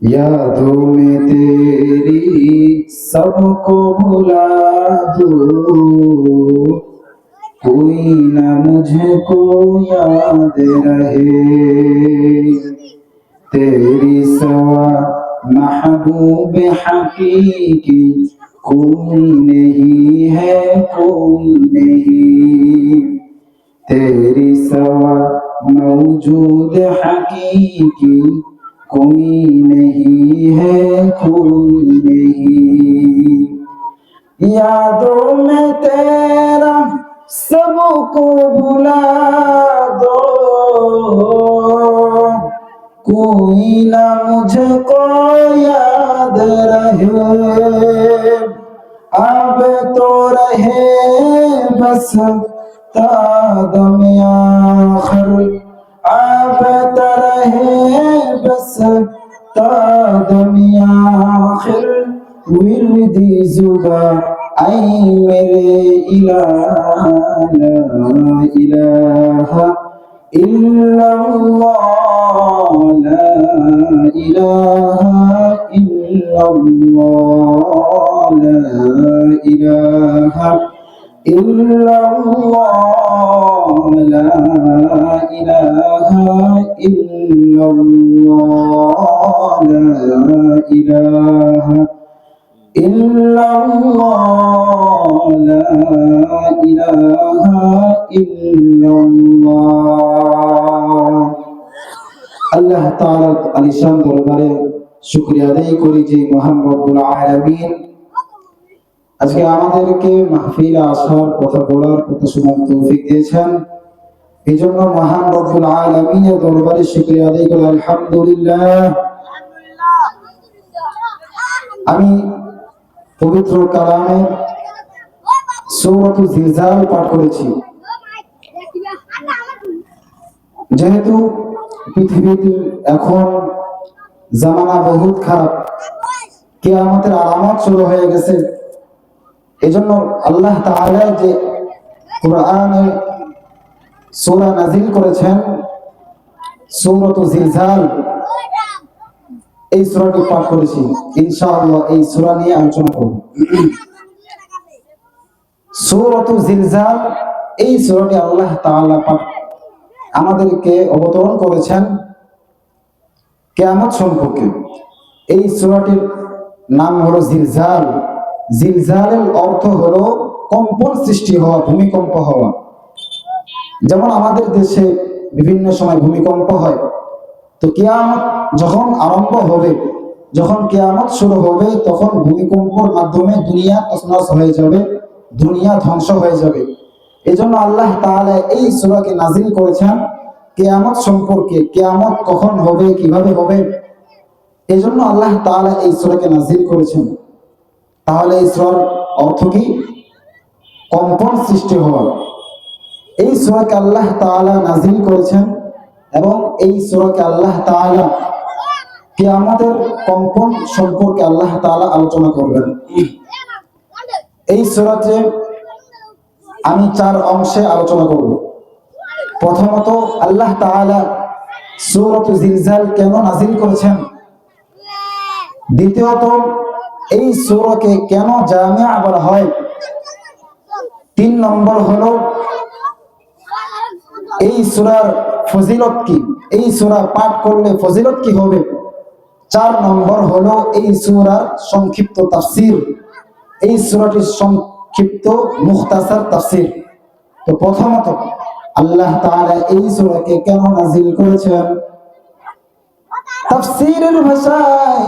यादों में तेरी सबको भुला दो, कोई ना मुझको याद रहे। तेरी सवा महबूब हकीकी कोई नहीं है, कोई नहीं। तेरी सवा मौजूद हकीकी कोई नहीं है, कोई नहीं। यादों में तेरा सबको भुला दो, कोई ना मुझको याद रहे। अब तो रहे बस तादम आखिर, अब तो रहे बस तादम आखिर। विरदी जुबा आई मेरे इलाह, ला इलाहा इल्लल्लाह, ला इलाहा इल्लल्लाह, ला इलाहा इल्लल्लाह, ला इलाहा इल्लल्लाह, ला इलाहा इल्लल्लाह, ला इलाहा इल्लल्लाह। আল্লাহ তাআলার আলিশান দরবারে শুকরিয়া আদায় করি যে মহান রব্বুল আলামিন আজকে আমাদেরকে মাহফিলে আসার, কথা বলার, কথা শোনার তৌফিক দিয়েছেন। এই জন্য মহান রব্বুল আলামিনের দরবারে শুকরিয়া আদায় করি আলহামদুলিল্লাহ। আমি পবিত্র কালামে সূরাতুল জিলজাল পাঠ করেছি। যেহেতু পৃথিবীতে এখন জামানা বহুত খারাপ, কিয়ামতের আলামত শুরু হয়ে গেছে। এজন্য আল্লাহ তাআলা যে কোরআনে সূরা নাযিল করেছেন সূরাতুল জিলজাল, এই সূরাটি পাঠ করেছি। ইনশাআল্লাহ এই সূরা নিয়ে আলোচনা করব। সূরাতুল জিলজাল, এই সূরাটি আল্লাহ তাআলা পাঠ আমাদেরকে অবতরণ করেছেন কিয়ামত সম্পর্কে। এই সূরাটির নাম হলো জিলজাল। জিলজালের অর্থ হলো কম্পন সৃষ্টি হওয়া, ভূমিকম্প হওয়া। যেমন আমাদের দেশে বিভিন্ন সময় ভূমিকম্প হয়, তো কিয়ামত যখন আরম্ভ হবে, যখন কিয়ামত শুরু হবে, তখন ভূমিকম্পের মাধ্যমে দুনিয়া তছনছ হয়ে যাবে, দুনিয়া ধ্বংস হয়ে যাবে। এজন্য আল্লাহ তাআলা এই সূরাকে নাযিল করেছেন কিয়ামত সম্পর্কে, কিয়ামত কখন হবে, কিভাবে হবে, এজন্য আল্লাহ তাআলা এই সূরাকে নাযিল করেছেন। তাহলে এই সূরার অর্থ কি? কম্পন সৃষ্টি হওয়া। এই সূরাকে আল্লাহ তাআলা নাযিল করেছেন এবং এই সূরাকে আল্লাহ তাআলা কিয়ামতের কম্পন সম্পর্কে আল্লাহ তাআলা আলোচনা করবেন। এই সূরাতে আমি 4 অংশে আলোচনা করব। প্রথমত আল্লাহ তাআলা সূরাতুল জিলজাল কেন নাযিল করেছেন, দ্বিতীয়ত এই সূরাকে কেন জামিআ বলা হয়, 3 নম্বর হলো এই সূরার ফজিলত কি, এই সূরা পাঠ করলে ফজিলত কি হবে, 4 নম্বর হলো এই সূরার সংক্ষিপ্ত তাফসীর, এই সূরাটির সংক্ষিপ্ত মুখতাসার তাফসীর। তো প্রথমত আল্লাহ তাআলা এই সূরাকে কেন নাযিল করেছেন? তাফসীরের ভাষায়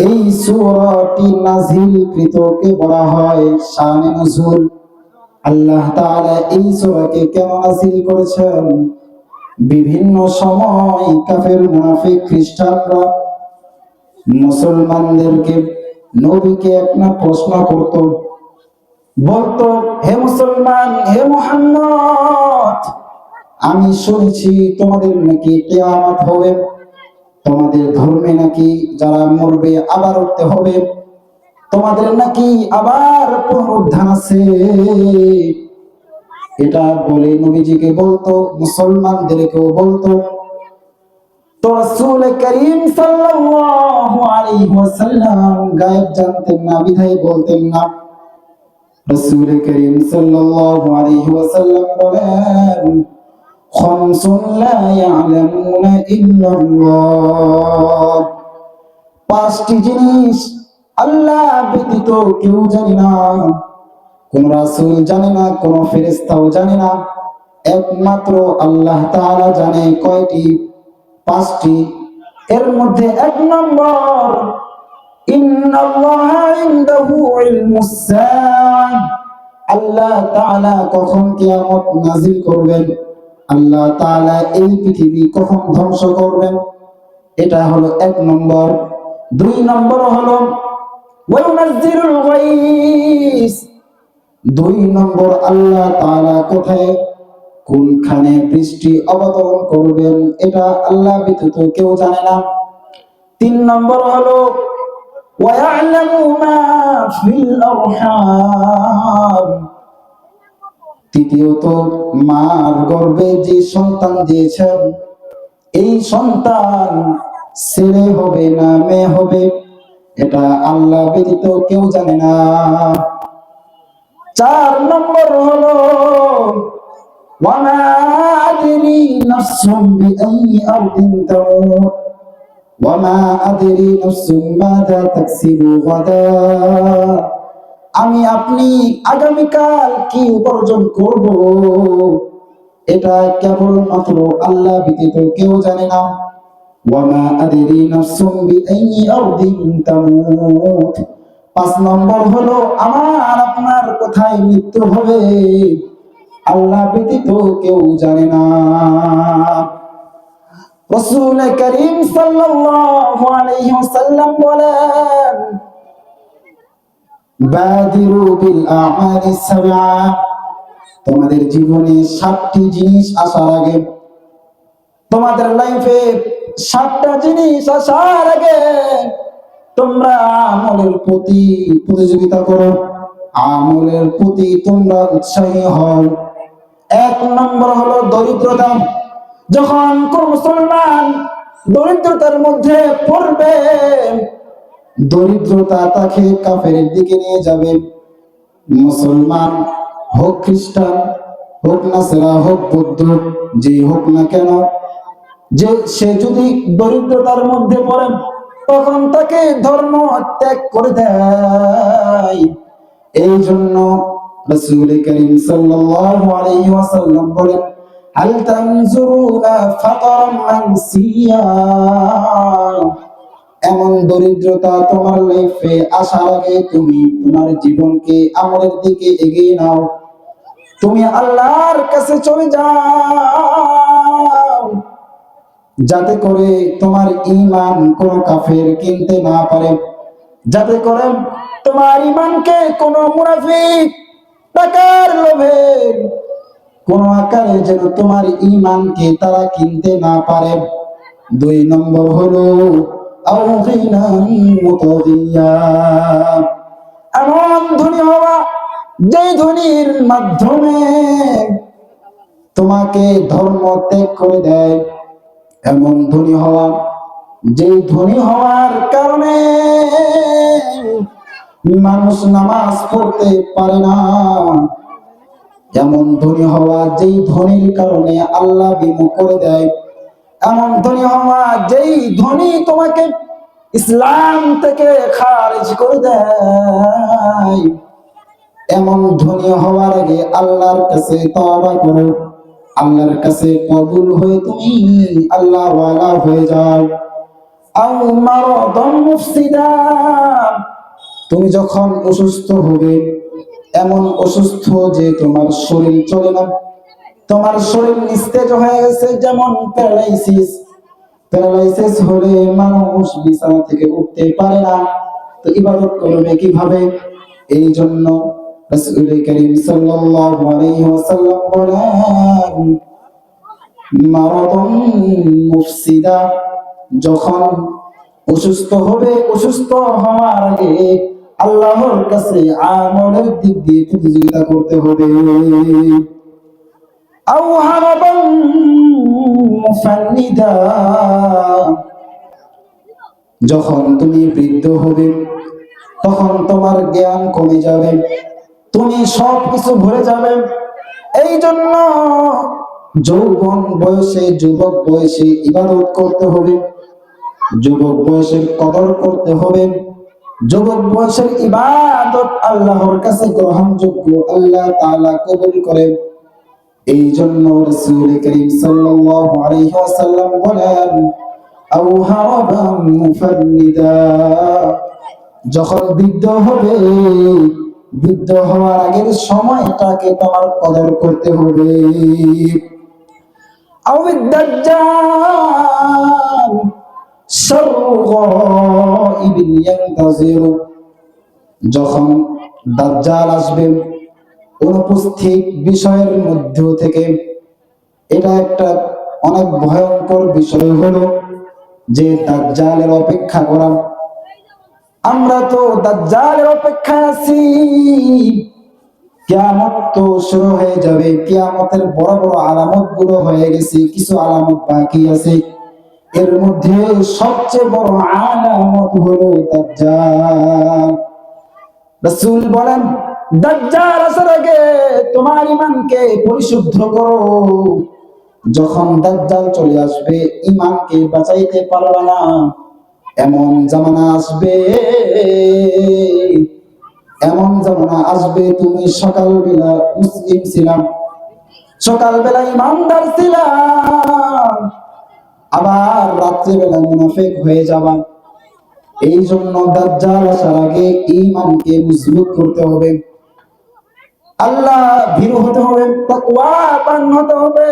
এই সূরাটি নাযিলকৃতকে বলা হয় শানে নুজুল। আল্লাহ তাআলা এই সূরাকে কেন নাযিল করেছেন? বিভিন্ন সময় কাফের, মুনাফিক, খ্রিস্টানরা মুসলমানদেরকে, নবীকে একটা প্রশ্ন করত, বলতো, হে মুসলমান, হে মুহাম্মদ, আমি শুনছি তোমাদের নাকি কিয়ামত হবে, তোমাদের ধর্মে নাকি যারা মরবে আবার উঠতে হবে, তোমাদের নাকি আবার পুনরুত্থান আছে। এটা বলে নবীজিকে বলতো, মুসলমানদেরকেও বলতো। তো রাসূল করিম সাল্লাল্লাহু আলাইহি ওয়াসাল্লাম গায়েব জানতেন না, বিধায় বলতেন না। রাসূল করিম সাল্লাল্লাহু আলাইহি ওয়াসাল্লাম বলেন, খামসুন লা ইয়ালামুনা ইল্লাল্লাহ, পাঁচটি জিনিস আল্লাহ ব্যতীত কেউ জানে না, কোন রাসূল জানে না, কোন ফেরেশতাও জানে না, একমাত্র আল্লাহ তাআলা জানে। কয়টি? পাঁচটি। এর মধ্যে এক নম্বর, ইন্নাল্লাহা ইনদাহু ইলমুস সাআহ, আল্লাহ তাআলা কখন কিয়ামত নাযিল করবেন, আল্লাহ তাআলা এই পৃথিবী কখন ধ্বংস করবেন, এটা হলো এক নম্বর। দুই নম্বর হলো ওয়ায়ুনাজ্জিলুল গায়স, দুই নম্বর আল্লাহ তাআলা কোথায় কোনখানে বৃষ্টি অবতরণ করবেন, এটা আল্লাহ ব্যতীত কেউ জানে না। তিন নম্বর হলো ওয়ায়ালামু মা ফিল আরহাম, তৃতীয়ত মার গর্ভে যে সন্তান দিয়েছেন, এই সন্তান ছেলে হবে না মেয়ে হবে, এটা আল্লাহ ব্যতীত কেউ জানে না। চার নম্বর হলো ওয়ামা আদরি নাফসুম বিআইয়ি আরদিন তামুত ওয়ামা আদরি নাফসুম মাযা তাকসিবু গাদা, আমি আপনি আগামীকাল কি উপার্জন করব, এটা কেবলমাত্র আল্লাহ ব্যতীত কেউ জানে না। ওয়ামা আদরি নাফসুম বিআইয়ি আরদিন তামুত, পাঁচ নম্বর হলো আমার আপনার কোথায় মৃত্যু হবে, আল্লাহ ব্যতীত কেউ জানে না। রাসূল করিম সাল্লাল্লাহু আলাইহি ওয়াসাল্লাম বলেন, বাদিরু বিল আমালি সাবআ, তোমাদের জীবনে 7টি জিনিস আসার আগে, তোমাদের লাইফে 7টা জিনিস আসার আগে তোমরা আমলের প্রতি প্রতিযোগিতা করো, আমলের প্রতি তোমরা উৎসাহী হও। এক নম্বর হলো দরিদ্রতা। যখন কোন মুসলমান দরিদ্রতার মধ্যে পড়বে, দরিদ্রতা তাকে কাফেরের দিকে নিয়ে যাবে। মুসলমান হোক, খ্রিস্টান হোক, নাসারা হোক, বৌদ্ধ, যে হোক না কেন, যে সে যদি দরিদ্রতার মধ্যে পড়ে তখন তাকে ধর্ম ত্যাগ করে দেয়। এই জন্য রাসূল করিম সাল্লাল্লাহু আলাইহি ওয়াসাল্লাম বলেন, হাল তানজুরুনা ফাতারাম মানসিয়া, এমন দরিদ্রতা তোমার লাইফে আসার আগে তুমি তোমার জীবনকে আমলের দিকে এগিয়ে নাও, তুমি আল্লাহর কাছে চলে যাও, যাতে করে তোমার ঈমান কোন কাফের কিনতে না পারে, যাতে করে তোমার ঈমানকে কোন মুনাফিক টাকার লোভে কোন আকারে যেন তোমার ঈমানকে তারা কিনতে না পারে। দুই নম্বর হলো এমন ধনী হওয়া যে ধনীর মাধ্যমে তোমাকে ধর্ম ত্যাগ করে দেয়, এমন ধনী হওয়া যে ধনী হওয়ার কারণে মানুষ নামাজ পড়তে পারে না, এমন ধনী হওয়া যেই ধনীর কারণে আল্লাহ বিমুখ করে দেয়, এমন ধনী হওয়া যেই ধনী তোমাকে ইসলাম থেকে খারিজ করে দেয়, এমন ধনী হওয়ার আগে আল্লাহর কাছে তওবা করো, আল্লাহর কাছে কবুল হয়ে তুমি আল্লাহ ওয়ালা হয়ে যাও। আও মারাদান মুফসিদা, তুমি যখন অসুস্থ হবে, এমন অসুস্থ যে তোমার শরীর চলে না, তোমার শরীর নিস্তেজ হয়ে গেছে, যেমন প্যারালাইসিস। প্যারালাইসিস হলে মানুষ বিছানা থেকে উঠতে পারে না, তো ইবাদত করবে কিভাবে? এই জন্য রাসূল করিম সাল্লাল্লাহু আলাইহি ওয়াসাল্লাম বলেন, মারাদান মুফসিদা, যখন অসুস্থ হবে, অসুস্থ হওয়ার আগে আল্লাহর কাছে আমলের দিক দিয়ে প্রতিযোগিতা করতে হবে। আও হারাবান মুফান্নিদা, যখন তুমি বৃদ্ধ হবে তখন তোমার জ্ঞান কমে যাবে, তুমি সব কিছু ভুলে যাবে। এই জন্য যৌবন বয়সে, যুবক বয়সে ইবাদত করতে হবে, যুবক বয়সের কদর করতে হবে। যুবক বয়সের ইবাদত আল্লাহর কাছে গ্রহণযোগ্য, আল্লাহ তাআলা কবুল করেন। এই জন্য রাসূল করিম সাল্লাল্লাহু আলাইহি ওয়াসাল্লাম বলেন, আও হারাবান মুফান্নিদা, যখন বৃদ্ধ হবে, বৃদ্ধ হওয়ার আগের সময়টাকে তোমার কদর করতে হবে। আও দাজ্জাল শাররু গায়িবিন ইয়ানতাজিরু, যখন দাজ্জাল আসবে অনুপস্থিত বিষয়ের মধ্য থেকে। এটা একটা অনেক ভয়ঙ্কর বিষয় হলো যে দাজ্জালের অপেক্ষা করা। আমরা তো দাজ্জালের অপেক্ষায় আছি। কিয়ামত তো শুরু হয়ে যাবে, কিয়ামতের বড় বড় আলামত গুলো হয়ে গেছে, কিছু আলামত বাকি আছে। এর মধ্যে সবচেয়ে বড় আলামত হলো দাজ্জাল। রাসূল বলেন, দাজ্জাল আসার আগে তোমার ঈমানকে পরিশুদ্ধ করো। যখন দাজ্জাল চলে আসবে, ঈমানকে বাঁচাইতে পারবে না। এমন জামানা আসবে, এমন জামানা আসবে, তুমি সকালবেলা মুসলিম ছিলাম, সকালবেলা ইমানদার ছিলাম, আবার রাত্রিবেলা মুনাফিক হয়ে যাবা। এই জন্য দাজ্জাল আসার আগে ঈমানকে মজবুত করতে হবে, আল্লাহ ভীরু হতে হবে, তাকওয়াবান হতে হবে।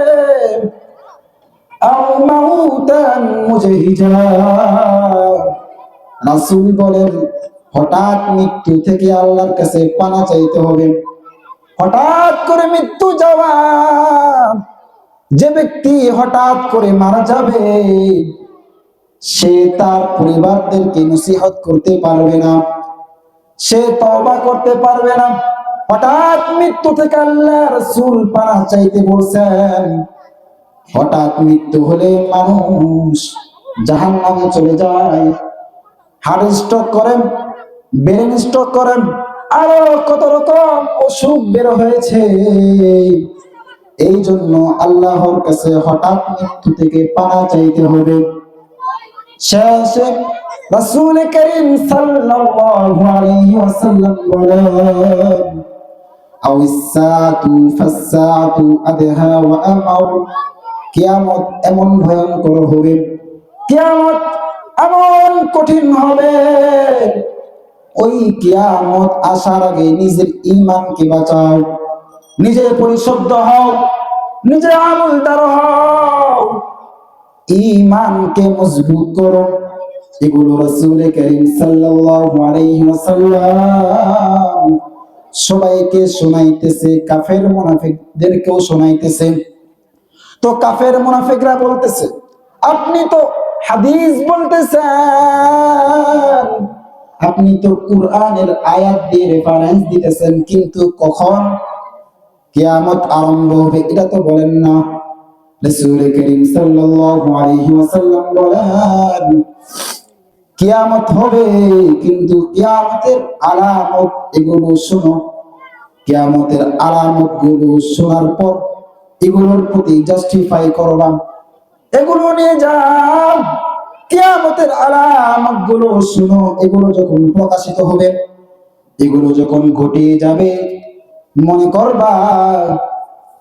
আও মাউতান মুজহিজা, রাসূল বলেন হঠাৎ মৃত্যু থেকে আল্লাহর কাছে পানা চাইতে হবে। হঠাৎ করে মৃত্যু যাওয়া, যে ব্যক্তি হঠাৎ করে মারা যাবে সে তার পরিবারদেরকে নসিহত করতে পারবে না, সে তওবা করতে পারবে না। হঠাৎ মৃত্যু থেকে আল্লাহ রাসূল পানা চাইতে বলছেন। হঠাৎ মৃত্যু হলে মানুষ জাহান্নামে চলে যায়, হার্ট স্ট্রোক করেন, ব্রেন স্ট্রোক করেন, আরো কত রকম অসুখ বের হয়েছে। এই জন্য আল্লাহর কাছে হঠাৎ মৃত্যু থেকে পানা চাইতে হবে। শেষে রাসূল করিম সাল্লাল্লাহু আলাইহি ওয়াসাল্লাম বলেন, আউসাতু ফাসাতু আদহা ওয়া আমার, কিয়ামত এমন ভয়ঙ্কর হবে, কিয়ামত এমন কঠিন হবে। ওই কিয়ামত আসার আগে নিজের ঈমানকে বাঁচাও, নিজে পরিশুদ্ধ হও, নিজে আমলদার হও, ঈমানকে মজবুত করো। এগুলো রাসূল করিম সাল্লাল্লাহু আলাইহি ওয়াসাল্লাম সবাইকে শোনাইতেছে, কাফের মুনাফিকদেরকেও শোনাইতেছে। তো কাফের মুনাফিকরা বলতেছে, আপনি তো হাদিস বলতেছেন, আপনি তো কুরআনের আয়াত দিয়ে রেফারেন্স দিতেছেন, কিন্তু কখন কিয়ামত আরম্ভ হবে এটা তো বলেন না। রাসূল করিম সাল্লাল্লাহু আলাইহি ওয়াসাল্লাম বলেন, কিয়ামত হবে, কিন্তু কিয়ামতের আলামত এগুলো শোনো। কিয়ামতের আলামত গুলো শোনার পর এগুলোর প্রতি জাস্টিফাই করবা, এগুলো নিয়ে যাও। কিয়ামতের আলামত গুলো শুনো, এগুলো যখন প্রকাশিত হবে, এগুলো যখন ঘটে যাবে, মনে করবা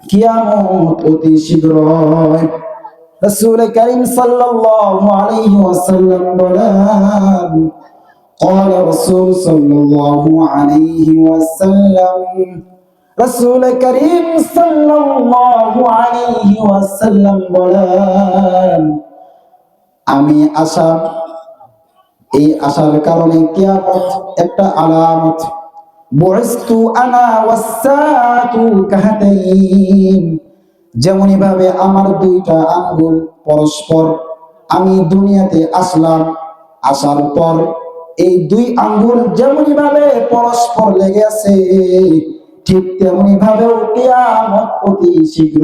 কিয়ামত অতি শীঘ্রই। রাসূল করিম সাল্লাল্লাহু আলাইহি ওয়াসাল্লাম বলেন, قال رسول صلى الله عليه وسلم, রাসূল করিম সাল্লাল্লাহু আলাইহি ওয়াসাল্লাম বলেন, আমি আশা, এই আশার কারণে কিয়ামত একটা আলামত। বুইস্তু আনা ওয়াসসাতু কাহাতাইন, যেমনি ভাবে আমার দুইটা আঙ্গুল পরস্পর, আমি দুনিয়াতে আসলাম, আসার পর এই দুই আঙ্গুল যেমনি ভাবে পরস্পর লেগে আছে, ঠিক তেমনি ভাবেও কিয়ামত অতি শীঘ্র।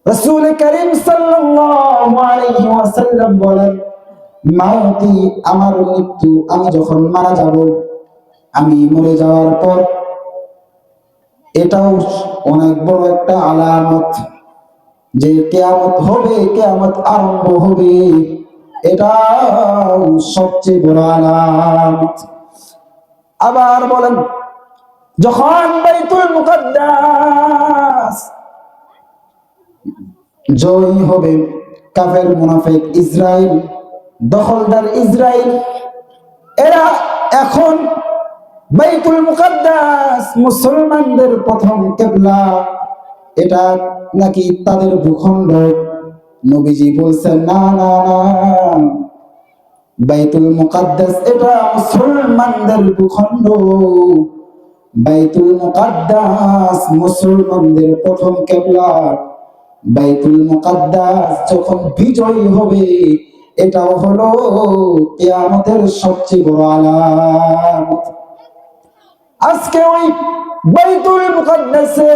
রাসূল করিম সাল্লাল্লাহু আলাইহি ওয়াসাল্লাম বলেন, মাউতি, আমার মৃত্যু, আমি যখন মারা যাব, আমি মরে যাওয়ার পর এটাও অনেক বড় একটা আলামত যে কিয়ামত হবে, কিয়ামত আরম্ভ হবে, এটাও সবচেয়ে বড় আলামত। আবার বলেন, যখন বাইতুল মুকাদ্দাস জয় হবে, কাফের মুনাফিক ইসরাইল, দখলদার ইসরাইল, এরা এখন বাইতুল মুকাদ্দাস মুসলমানদের প্রথম কিবলা, এটা নাকি তাদের ভূখণ্ড। নবীজি বলছেন, না না না, বাইতুল মুকাদ্দাস এটা মুসলমানদের ভূখণ্ড। বাইতুল মুকাদ্দাস মুসলমানদের প্রথম কিবলা। বাইতুল মুকাদ্দাস যখন বিজয় হবে, এটাও হলো কিয়ামতের সবচেয়ে বড় আলামত। আজকে ওই বাইতুল মুকাদ্দাসে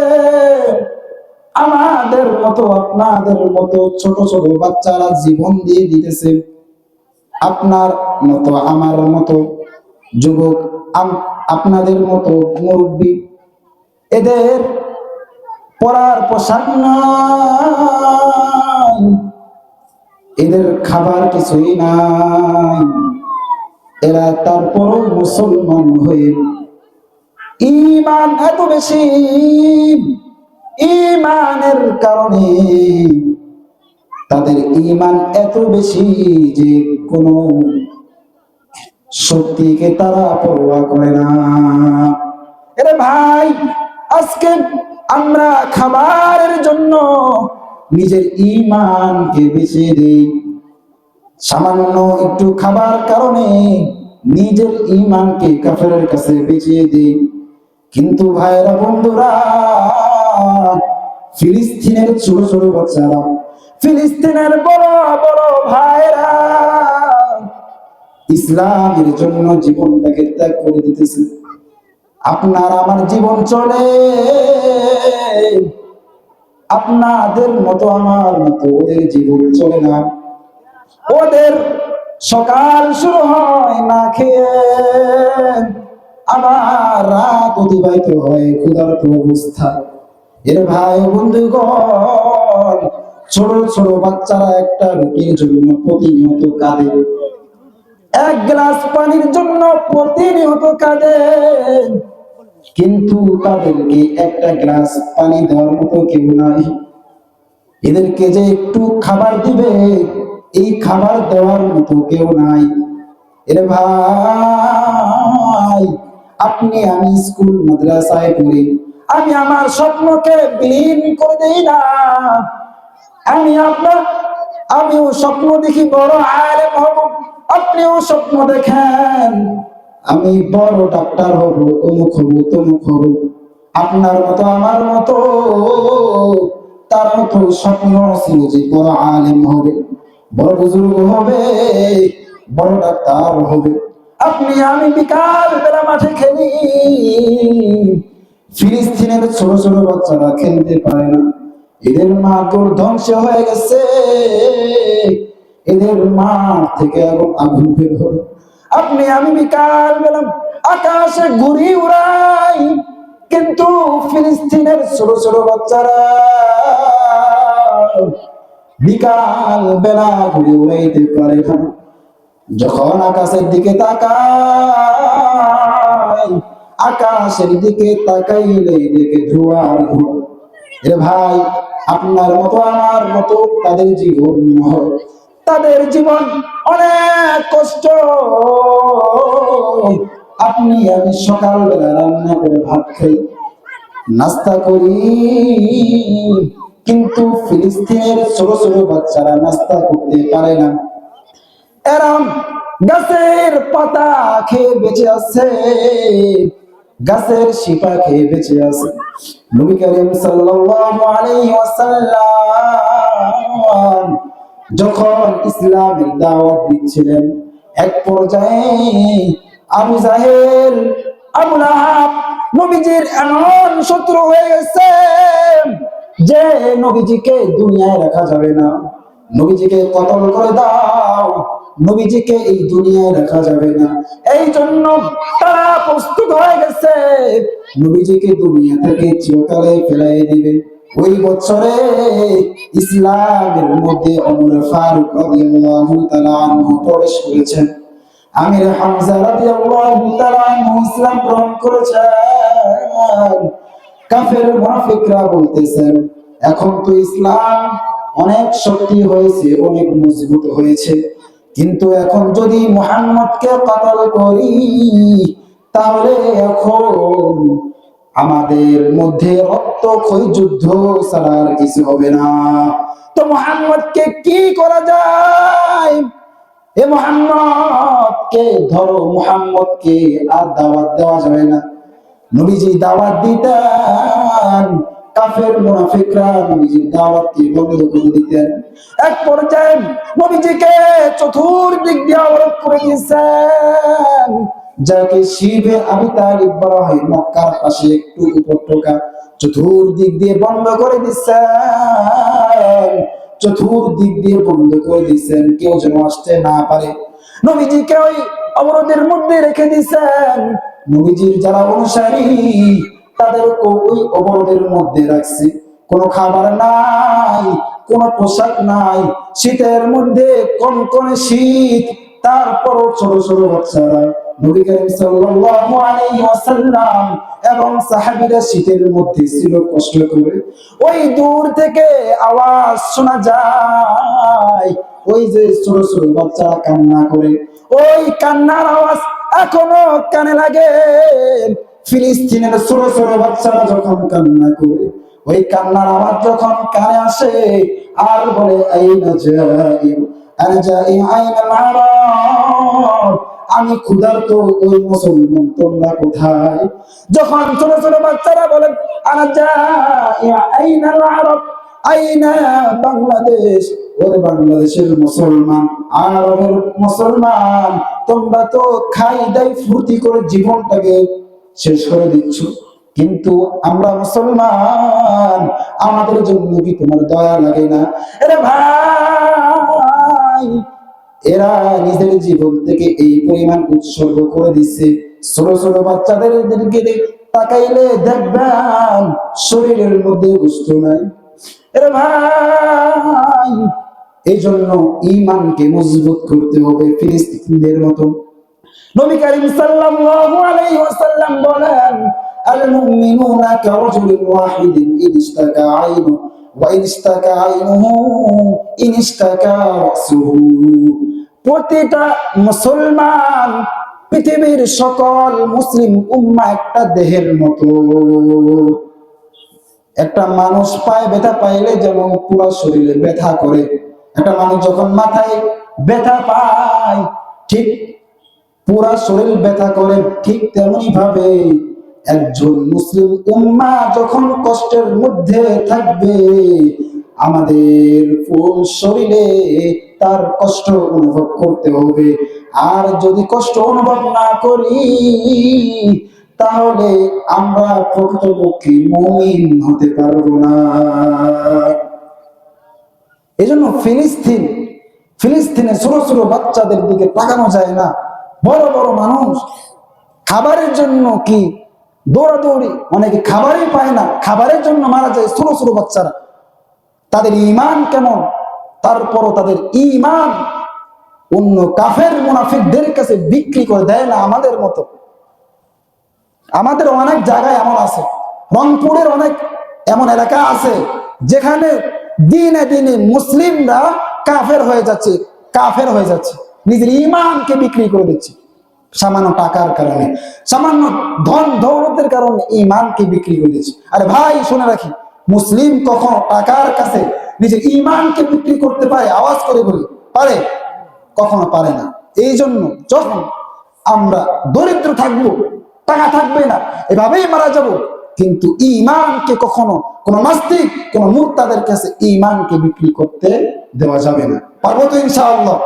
আমাদের মতো আপনাদের মতো ছোট ছোট বাচ্চারা জীবন দিয়ে দিতেছে। আপনার মতো আমার মতো যুবক, আপনাদের মতো মুরব্বী, এদের পরার পোশাক নাই, এদের খাবার কিছুই নাই, এরা তারপরও মুসলমান হয়ে ঈমান এত বেশি, ঈমানের কারণে তাদের ঈমান এত বেশি যে কোনো শক্তিকে তারা পরোয়া করে না। এরে ভাই, আজকে আমরা খাবারের জন্য নিজের ঈমানকে বেচে দেই। সামান্য একটু খাবার কারণে নিজের ঈমানকে কাফেরের কাছে বেচে দেই। কিন্তু ভাইরা, বন্ধুরা, ফিলিস্তিনের ছোট ছোট বাচ্চারা, ফিলিস্তিনের বড় বড় ভাইরা ইসলামের জন্য জীবনটাকে ত্যাগ করে দিতেছে। আপনার আমার জীবন চলে আপনাদের মতো আমার মতো, ওদের জীবন চলে না। ওদের সকাল শুরু হয় না খেয়ে, আবার রাত অতিবাহিত হয় ক্ষুধার্ত অবস্থায়। এর ভাই বন্ধুগণ, ছোট ছোট বাচ্চারা একটা রুটির জন্য প্রতিনিয়ত কাঁদে, এক গ্লাস পানির জন্য প্রতিনিয়ত কাঁদে, কিন্তু তাদেরকে একটা গ্লাস পানি দেওয়ার মতো কেউ নাই। এদেরকে যে একটু খাবার দিবে, এই খাবার দেওয়ার মতো কেউ নাই। এর ভাই, আপনি আমি স্কুল মাদ্রাসায় পড়ি, আমি আমার স্বপ্নকে বিলীন করে দেই না। আমিও স্বপ্ন দেখি বড় আলেম হব, আপনিও স্বপ্ন দেখেন আমি বড় ডাক্তার হব, অমুক হব, তমুক হব। আপনার মতো আমার মতো তার মতো স্বপ্ন ছিল যে বড় আলেম হবে, বড় বুজুর্গ হবে, বড় ডাক্তার হবে। আপনি আমি বিকাল বেলা মাঠে খেলি, ফিলিস্তিনের ছোট ছোট বাচ্চারা খেলতে পারে না, এদের মা তোর ধ্বংস হয়ে গেছে, এদের মাঠ থেকে এখন আগুন বের হবে। আপনি আমি বিকাল বেলা আকাশে ঘুড়ি উড়াই, কিন্তু ফিলিস্তিনের ছোট ছোট বাচ্চারা বিকাল বেলা ঘুড়ি উড়াইতে পারে না। যখন আকাশের দিকে তাকাই, আকাশের দিকে তাকাইলে দেখে ধোঁয়ার ধোঁয়া। এ ভাই, আপনার মতো আমার মতো তাদের জীবন নয়, তাদের জীবন অনেক কষ্ট। আপনি আমি সকালবেলা রান্না করে ভাত খাই, নাস্তা করি, কিন্তু ফিলিস্তিনের ছোট ছোট বাচ্চারা নাস্তা করতে পারে না। এরা গাছের পাতা খেয়ে বেঁচে আছে, গাছের শিপা খেয়ে বেঁচে আছে। নবী করিম সাল্লাল্লাহু আলাইহি ওয়াসাল্লাম যখন ইসলামের দাওয়াত দিচ্ছিলেন, এক পর্যায়ে আবু জাহেল, আবু লাহাব নবীজির এমন শত্রু হয়ে গেছে যে নবীজিকে দুনিয়ায় রাখা যাবে না, নবীজিকে কতল করে দাও, নবীজিকে এই দুনিয়ায় রাখা যাবে না। এই জন্য তারা প্রস্তুত হয়ে গেছে নবীজিকে দুনিয়া থেকে চিরকালে ফেলাই দিবে। ওই বছরে ইসলামের মধ্যে ওমর ফারুক রাদিয়াল্লাহু তাআলা আনহু প্রবেশ করেছেন। আমির হামজা রাদিয়াল্লাহু তাআলা আনহু ইসলাম গ্রহণ করেছেন। কাফের মুনাফিকরা বলতেছেন এখন তো ইসলাম অনেক শক্তি হয়েছে, অনেক মজবুত হয়েছে, কিন্তু এখন যদি মুহাম্মদকে কতল করি তাহলে এখন আমাদের মধ্যে রক্তক্ষয়ী যুদ্ধ ছাড়া আর কিছু হবে না। তো মুহাম্মদকে কি করা যায়? এ মুহাম্মদকে ধরো, মুহাম্মদকে আর দাওয়াত দেওয়া যাবে না। নবীজি দাওয়াত দিতেন, কাফের মুনাফিকরা নবীজির দাওয়াতকে বন্ধ করে দিতেন। এক পর্যায়ে নবীজিকে চতুর্দিক দিয়ে অবরোধ করে দিয়েছেন, যাকে শিবে আবি তালিব বলা হয়, মক্কার পাশে একটু উপত্যকা, চতুর্দিক দিয়ে বন্ধ করে দিচ্ছেন, চতুর্দিক দিয়ে বন্ধ করে দিচ্ছেন, কেউ যেন আসতে না পারে। নবীজিকে ওই অবরোধের মধ্যে রেখে দিচ্ছেন। নবীজির যারা অনুসারী তাদেরকে ওই অবরোধের মধ্যে রাখছে। কোনো খাবার নাই, কোনো পোশাক নাই, শীতের মধ্যে কনকনে শীত, তারপরও ছোট ছোট বাচ্চারা নবী করিম সাল্লাল্লাহু আলাইহি ওয়াসাল্লাম এবং সাহাবীরা শীতের মধ্যে ছিল কষ্ট করে। ওই দূর থেকে আওয়াজ শোনা যায়, ওই যে ছোট ছোট বাচ্চারা কান্না করে, ওই কান্নার আওয়াজ এখনো কানে লাগে। ফিলিস্তিনের ছোট ছোট বাচ্চারা যখন কান্না করে, ওই কান্নার আওয়াজ যখন কানে আসে আর বলে আইনা যাই আরজাই আইনাল আরব, আমি ক্ষুধার্ত, ওই মুসলমান তোমরা কোথায়? যখন ছোট ছোট বাচ্চারা বলে আরজাই আইনাল আরব, আইনা বাংলাদেশ, ওরে বাংলাদেশের মুসলমান, আরবের মুসলমান, তোমরা তো খাই দাই ফুর্তি করে জীবনটাকে শেষ করে দিচ্ছ, কিন্তু আমরা মুসলমান, আমাদের জন্য কি তোমার দয়া লাগে না? আরে ভাই, এরা নিজের জীবন থেকে এই পরিমাণ উৎসর্গ করে দিচ্ছে। ছোট ছোট বাচ্চাদের দিকে তাকাইলে দেখবেন শরীরের মধ্যে গোশত নাই। আরে ভাই, এই জন্য ঈমানকে মজবুত করতে হবে ফিলিস্তিনিদের মতো। নবী করিম সাল্লাল্লাহু আলাইহি ওয়াসাল্লাম বলেন আল মুমিনুনা কারাজুলিন ওয়াহিদিন ইন ইশতাকা আইনু ওয়া ইন ইশতাকা আইনুহু ইন ইশতাকা রাসুহু। প্রতিটা মুসলমান, পৃথিবীর সকল মুসলিম উম্মাহ একটা দেহের মতো। একটা মানুষ পায়ে ব্যথা পাইলে যেমন পুরো শরীরে ব্যথা করে, একটা মানুষ যখন মাথায় ব্যথা পায় ঠিক পুরা শরীর ব্যথা করে, ঠিক তেমনি ভাবে একজন মুসলিম উম্মাহ যখন কষ্টের মধ্যে থাকবে, আমাদের ফুল শরীরে তার কষ্ট অনুভব করতে হবে। আর যদি কষ্ট অনুভব না করি তাহলে আমরা প্রকৃতপক্ষে মুমিন হতে পারবো না। এজন্য ফিলিস্তিনে ছোট ছোট বাচ্চাদের দিকে তাকানো যায় না। বড় বড় মানুষ খাবারের জন্য কি দৌড়াদৌড়ি, অনেকে খাবারই পায় না, খাবারের জন্য মারা যায় ছোট ছোট বাচ্চারা। তাদের ঈমান কেমন? তারপরও তাদের ঈমান অন্য কাফের মুনাফিকদের কাছে বিক্রি করে দেয় না আমাদের মতো। আমাদের অনেক জায়গায় এমন আছে, রংপুরের অনেক এমন এলাকা আছে যেখানে দিনে দিনে মুসলিমরা কাফের হয়ে যাচ্ছে, নিজের ঈমানকে বিক্রি করে দিচ্ছে সামান্য টাকার কারণে, সামান্য ধন দৌলতের কারণে ঈমানকে বিক্রি করে দিচ্ছে। আরে ভাই, শুনে রাখি, মুসলিম কখনো টাকার কাছে নিজের ঈমানকে বিক্রি করতে পারে? আওয়াজ করে বলি, পারে? কখনো পারে না। এই জন্য যখন আমরা দরিদ্র থাকবো, টাকা থাকবে না, এভাবেই মারা যাব, কিন্তু ঈমানকে কখনো কোন নাস্তিক, কোন মুরতাদের কাছে ঈমানকে বিক্রি করতে দেওয়া যাবে না। পারবো তো ইনশাআল্লাহ?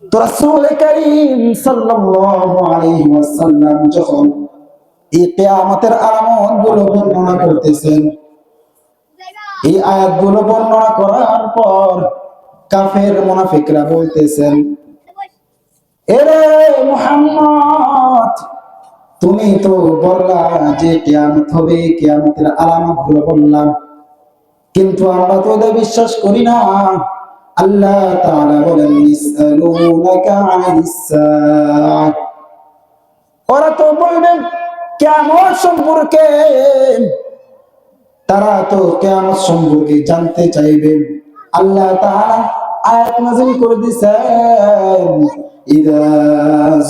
তো রাসূল কারীম সাল্লাল্লাহু আলাইহি ওয়াসাল্লাম যখন এই কিয়ামতের আলামতগুলো বর্ণনা করতেছেন। এই আয়াতগুলো বর্ণনা করার পর কাফের মুনাফিকরা বলতেছেন, এরে মুহাম্মদ, তুমি তো বললা যে কিয়ামত হবে, কিয়ামতের আলামতগুলো বললাম, কিন্তু আমরা তো এদের বিশ্বাস করি না। আল্লাহ তাআলা বলেন, ইসআলুনাকা আনিস সাআহ, ওরা তো বলবেন কিয়ামত সম্পর্কে, তারা তো কিয়ামত সম্পর্কে জানতে চাইবেন। আল্লাহ তাআলা আয়াত নাযিল করে দিয়েছেন, ইযা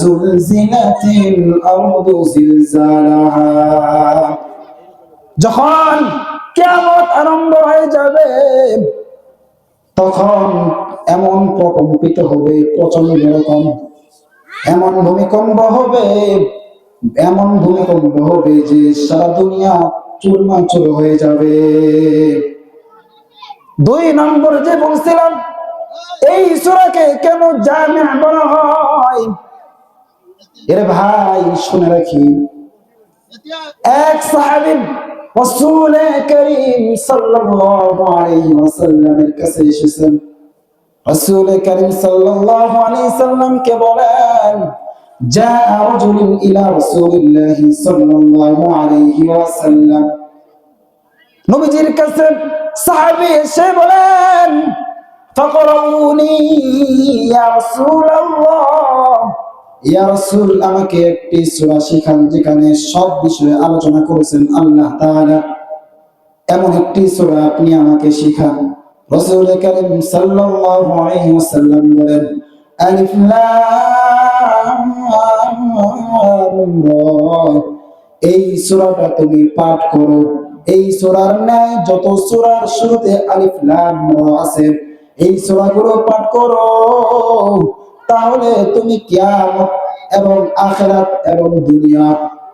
যুলজিলাতিল আরদু জিলজালাহা, যখন কিয়ামত আরম্ভ হয়ে যাবে তখন এমন প্রকম্পিত হবে, প্রচন্ড রকম এমন ভূমিকম্প হবে, এমন ভূমিকম্প হবে যে সারা দুনিয়া চূর্ণাচূর হয়ে যাবে। 2 নম্বর যে বলছিলাম, এই সূরাকে কেন জামিআ বলা হয়? এর ভাই শুনে রাখি, এক সাহাবী রাসূল করিম সাল্লাল্লাহু আলাইহি ওয়াসাল্লামের কাছে এসেছেন। রাসূল করিম সাল্লাল্লাহু আলাইহি সাল্লামকে বলেন, জাআ রাজুলুন ইলা রাসূলিল্লাহি সাল্লাল্লাহু আলাইহি ওয়াসাল্লাম, নবীজির কাছে সাহাবী এসে বলেন, ফাকরাউনি ইয়া রাসূলুল্লাহ, ইয়া রাসূল, আমাকে একটি সূরা শিখান যেখানে সব বিষয়ে আলোচনা করেছেন আল্লাহ তাআলা, এমন একটি সূরা আপনি আমাকে শিখান। রাসূল করিম সাল্লাল্লাহু আলাইহি ওয়াসাল্লাম বলেন, আলিফ লাম রা, এই সূরাটা তুমি পাঠ করো। এই সূরার ন্যায় যত সূরার শুরুতে আলিফ লাম রা আছে, এই সূরাগুলো পাঠ করো, তাহলে তুমি কিয়ামত এবং আখিরাত এবং দুনিয়া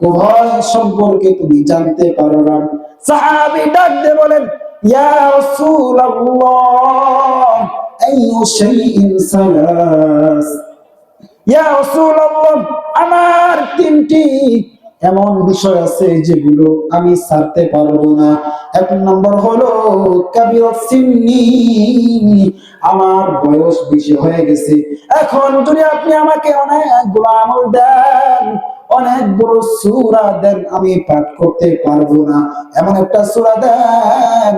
উভয় সম্পর্কে তুমি জানতে পারবে। সাহাবী ডাক দিয়ে বলেন, ইয়া রাসূলুল্লাহ, আইয়ু শাইইন সালাস, ইয়া রাসূলুল্লাহ, আমার 3টি এমন বিষয় আছে যেগুলো আমি ছাড়তে পারবো না। 1 নম্বর হলো কাবিরাত সিন্নি, আমার বয়স বেশি হয়ে গেছে, এখন যদি আপনি আমাকে অনেকগুলো আমল দেন, অনেক বড় সূরা দেন, আমি পাঠ করতে পারবো না। এমন একটা সূরা দেন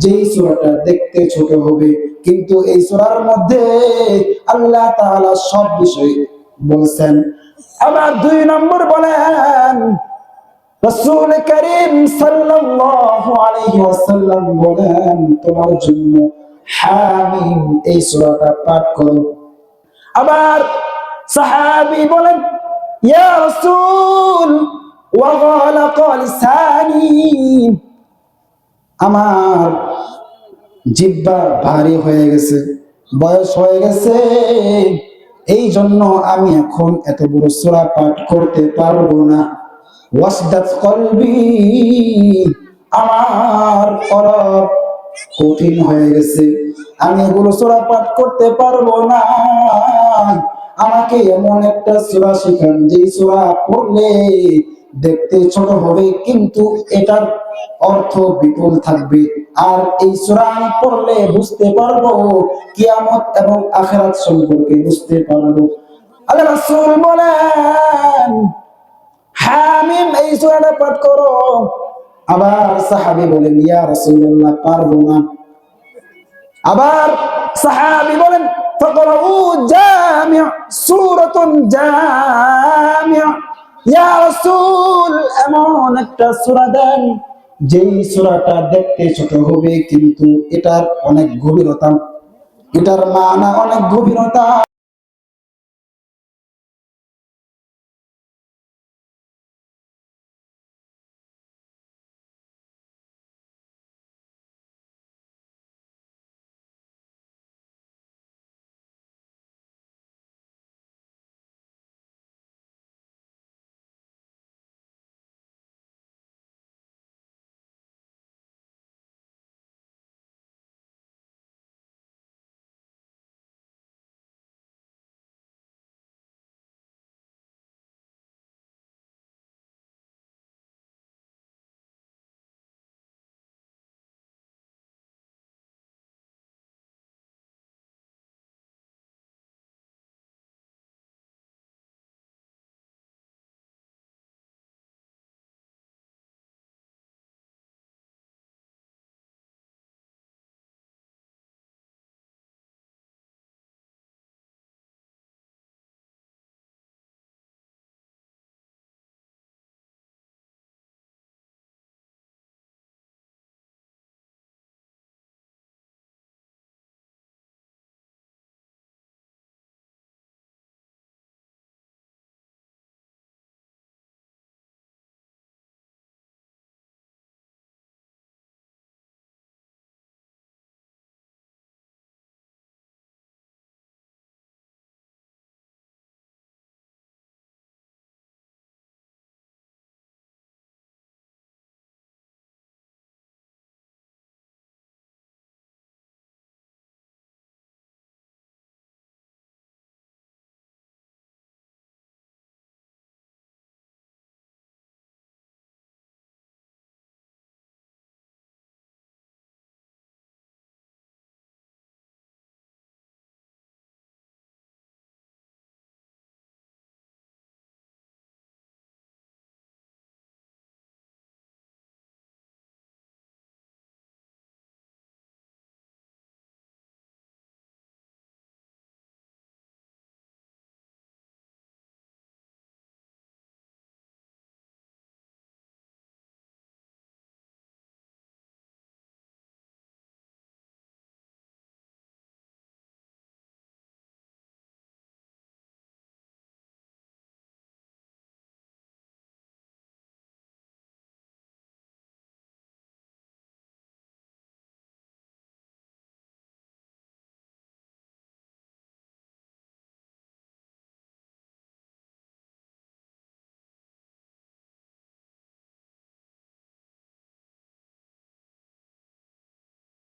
যেই সূরাটা দেখতে ছোট হবে, কিন্তু এই সূরার মধ্যে আল্লাহ তাআলা সব বিষয় বলছেন। আবার 2 নম্বর বলেন, রাসূল করিম সাল্লাল্লাহু আলাইহি ওয়াসাল্লাম বলেন, তোমার জন্য হামিম এই সূরাটা পাঠ করো। আবার সাহাবী বলেন, ইয়া রাসূল ওয়া গালাকা লিসানি, আমার জিহ্বা ভারী হয়ে গেছে, বয়স হয়ে গেছে, এই জন্য আমি এখন এত বড় সূরা পাঠ করতে পারবো না। ওয়াসদাত কলবি, আমার কলব কঠিন হয়ে গেছে, আমি এগুলো সূরা পাঠ করতে পারবো না। আমাকে এমন একটা সূরা শিখান যে সূরা পড়লে দেখতে ছোট হবে কিন্তু এটার অর্থ বিপুল থাকবে, আর এই সূরা আমি পড়লে বুঝতে পারবো কিয়ামত এবং আখিরাত সম্পর্কে বুঝতে পারবো। আল্লাহ রাসূল বলেন, হামিম এই সূরাটা পাঠ করো। আবার সাহাবী বলেন, ইয়া রাসূলুল্লাহ, পারবো না। আবার সাহাবী বলেন, ফাকরাউ জামি', সূরাতুন জামি', ইয়া রাসূল, এমন একটা সূরা দেন যেই সূরাটা দেখতে ছোট হবে কিন্তু এটার অনেক গভীরতা, এটার মানা অনেক গভীরতা।